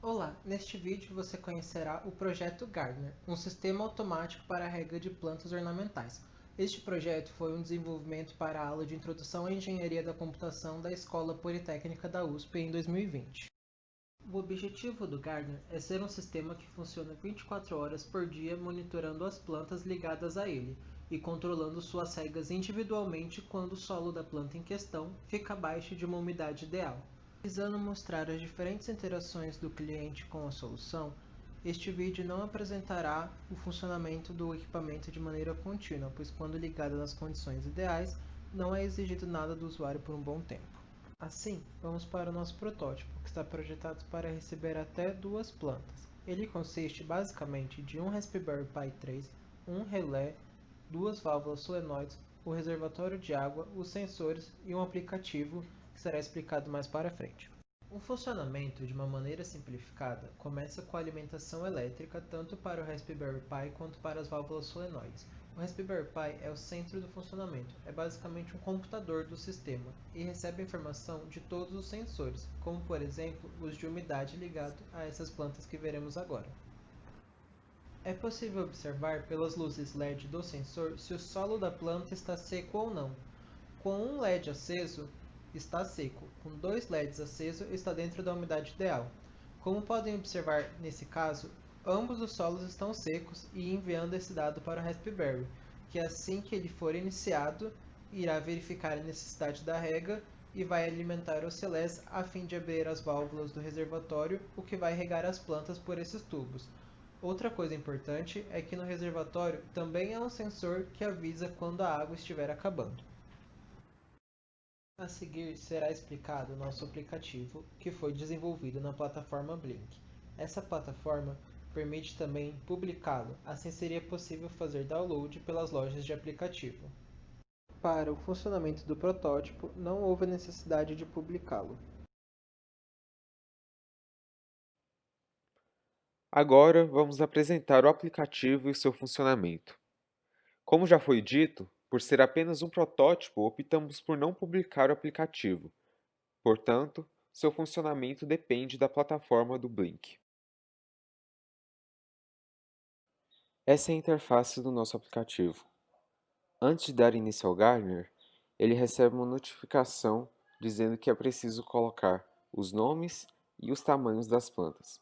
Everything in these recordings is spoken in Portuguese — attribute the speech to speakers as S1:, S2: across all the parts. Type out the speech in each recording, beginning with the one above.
S1: Olá, neste vídeo você conhecerá o projeto Gardener, um sistema automático para a rega de plantas ornamentais. Este projeto foi um desenvolvimento para a aula de Introdução à Engenharia da Computação da Escola Politécnica da USP em 2020. O objetivo do Gardener é ser um sistema que funciona 24 horas por dia monitorando as plantas ligadas a ele e controlando suas regas individualmente quando o solo da planta em questão fica abaixo de uma umidade ideal. Visando mostrar as diferentes interações do cliente com a solução, este vídeo não apresentará o funcionamento do equipamento de maneira contínua, pois quando ligado nas condições ideais, não é exigido nada do usuário por um bom tempo. Assim, vamos para o nosso protótipo, que está projetado para receber até duas plantas. Ele consiste basicamente de um Raspberry Pi 3, um relé, duas válvulas solenoides, o reservatório de água, os sensores e um aplicativo que será explicado mais para frente. O funcionamento, de uma maneira simplificada, começa com a alimentação elétrica tanto para o Raspberry Pi quanto para as válvulas solenoides. O Raspberry Pi é o centro do funcionamento, é basicamente um computador do sistema e recebe informação de todos os sensores, como por exemplo os de umidade ligado a essas plantas que veremos agora. É possível observar pelas luzes LED do sensor se o solo da planta está seco ou não. Com um LED aceso, está seco. Com dois LEDs acesos, está dentro da umidade ideal. Como podem observar nesse caso, ambos os solos estão secos e enviando esse dado para o Raspberry, que assim que ele for iniciado, irá verificar a necessidade da rega e vai alimentar os relés a fim de abrir as válvulas do reservatório, o que vai regar as plantas por esses tubos. Outra coisa importante é que no reservatório também há um sensor que avisa quando a água estiver acabando. A seguir será explicado nosso aplicativo, que foi desenvolvido na plataforma Blink. Essa plataforma permite também publicá-lo, assim seria possível fazer download pelas lojas de aplicativo. Para o funcionamento do protótipo, não houve necessidade de publicá-lo.
S2: Agora vamos apresentar o aplicativo e seu funcionamento. Como já foi dito, por ser apenas um protótipo, optamos por não publicar o aplicativo. Portanto, seu funcionamento depende da plataforma do Blink. Essa é a interface do nosso aplicativo. Antes de dar início ao Gardener, ele recebe uma notificação dizendo que é preciso colocar os nomes e os tamanhos das plantas.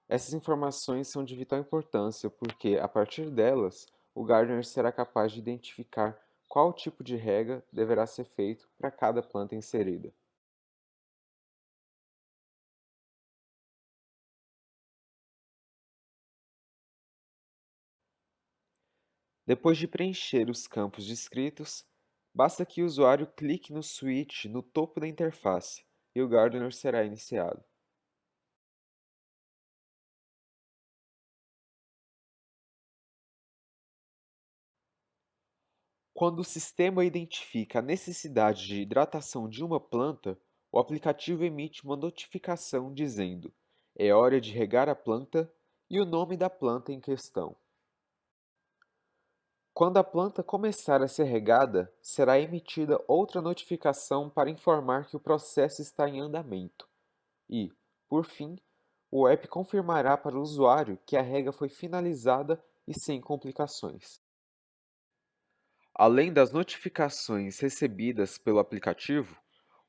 S2: Essas informações são de vital importância porque, a partir delas, o gardener será capaz de identificar qual tipo de rega deverá ser feito para cada planta inserida. Depois de preencher os campos descritos, basta que o usuário clique no switch no topo da interface e o gardener será iniciado. Quando o sistema identifica a necessidade de hidratação de uma planta, o aplicativo emite uma notificação dizendo: é hora de regar a planta e o nome da planta em questão. Quando a planta começar a ser regada, será emitida outra notificação para informar que o processo está em andamento. E, por fim, o app confirmará para o usuário que a rega foi finalizada e sem complicações. Além das notificações recebidas pelo aplicativo,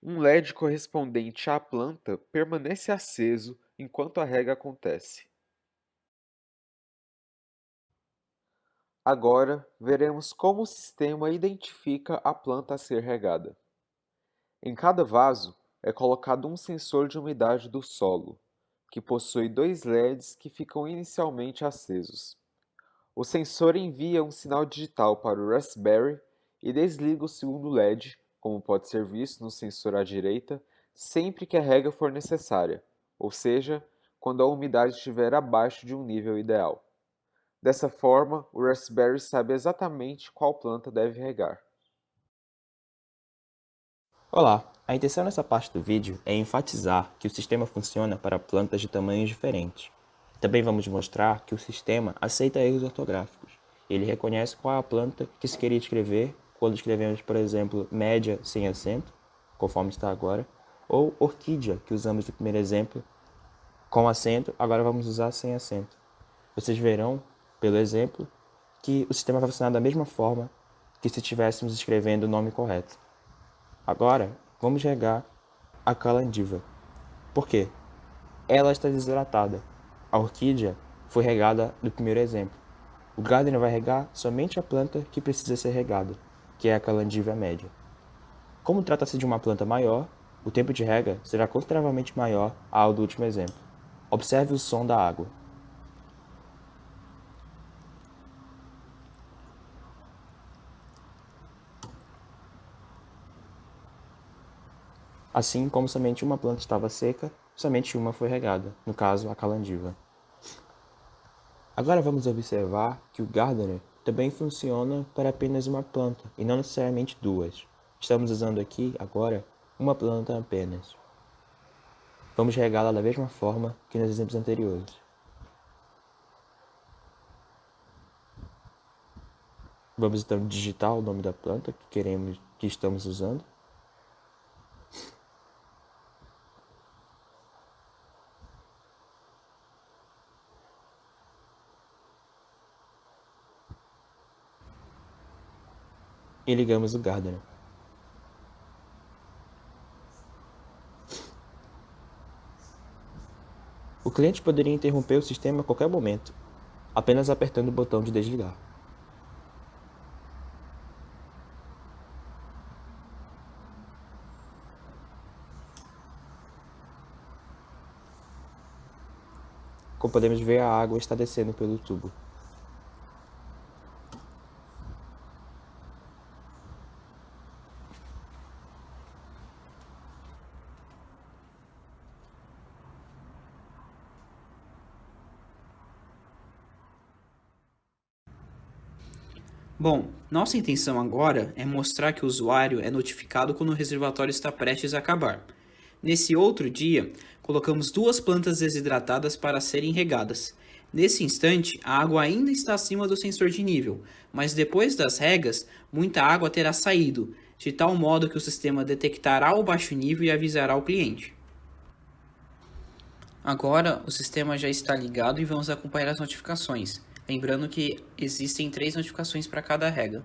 S2: um LED correspondente à planta permanece aceso enquanto a rega acontece. Agora, veremos como o sistema identifica a planta a ser regada. Em cada vaso é colocado um sensor de umidade do solo, que possui dois LEDs que ficam inicialmente acesos. O sensor envia um sinal digital para o Raspberry e desliga o segundo LED, como pode ser visto no sensor à direita, sempre que a rega for necessária, ou seja, quando a umidade estiver abaixo de um nível ideal. Dessa forma, o Raspberry sabe exatamente qual planta deve regar.
S3: Olá, a intenção nessa parte do vídeo é enfatizar que o sistema funciona para plantas de tamanhos diferentes. Também vamos mostrar que o sistema aceita erros ortográficos. Ele reconhece qual é a planta que se queria escrever quando escrevemos, por exemplo, média sem acento, conforme está agora, ou orquídea, que usamos no primeiro exemplo, com acento, agora vamos usar sem acento. Vocês verão, pelo exemplo, que o sistema vai funcionar da mesma forma que se estivéssemos escrevendo o nome correto. Agora, vamos regar a calandiva. Por quê? Ela está desidratada. A orquídea foi regada no primeiro exemplo. O gardener vai regar somente a planta que precisa ser regada, que é a calandiva média. Como trata-se de uma planta maior, o tempo de rega será consideravelmente maior ao do último exemplo. Observe o som da água. Assim como somente uma planta estava seca, somente uma foi regada, no caso a calandiva. Agora vamos observar que o gardener também funciona para apenas uma planta e não necessariamente duas. Estamos usando aqui, agora, uma planta apenas. Vamos regá-la da mesma forma que nos exemplos anteriores. Vamos então digitar o nome da planta que estamos usando. E ligamos o gardener. O cliente poderia interromper o sistema a qualquer momento, apenas apertando o botão de desligar. Como podemos ver, a água está descendo pelo tubo.
S4: Bom, nossa intenção agora é mostrar que o usuário é notificado quando o reservatório está prestes a acabar. Nesse outro dia, colocamos 2 plantas desidratadas para serem regadas. Nesse instante, a água ainda está acima do sensor de nível, mas depois das regas, muita água terá saído, de tal modo que o sistema detectará o baixo nível e avisará o cliente. Agora, o sistema já está ligado e vamos acompanhar as notificações. Lembrando que existem 3 notificações para cada rega.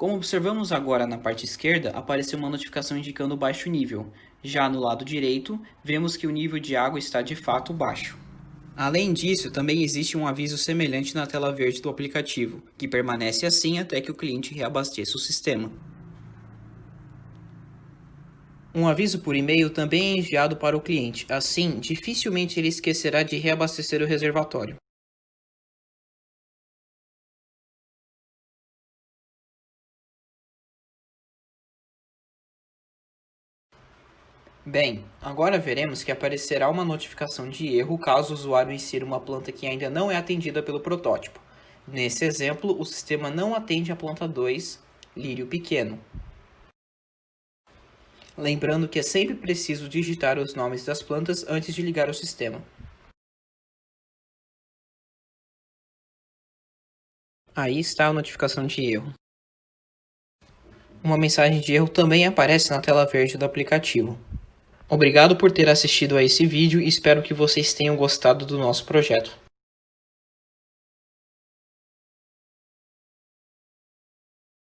S4: Como observamos agora na parte esquerda, apareceu uma notificação indicando baixo nível. Já no lado direito, vemos que o nível de água está de fato baixo. Além disso, também existe um aviso semelhante na tela verde do aplicativo, que permanece assim até que o cliente reabasteça o sistema. Um aviso por e-mail também é enviado para o cliente, assim, dificilmente ele esquecerá de reabastecer o reservatório. Bem, agora veremos que aparecerá uma notificação de erro caso o usuário insira uma planta que ainda não é atendida pelo protótipo. Nesse exemplo, o sistema não atende a planta 2, lírio pequeno. Lembrando que é sempre preciso digitar os nomes das plantas antes de ligar o sistema. Aí está a notificação de erro. Uma mensagem de erro também aparece na tela verde do aplicativo. Obrigado por ter assistido a esse vídeo e espero que vocês tenham gostado do nosso projeto.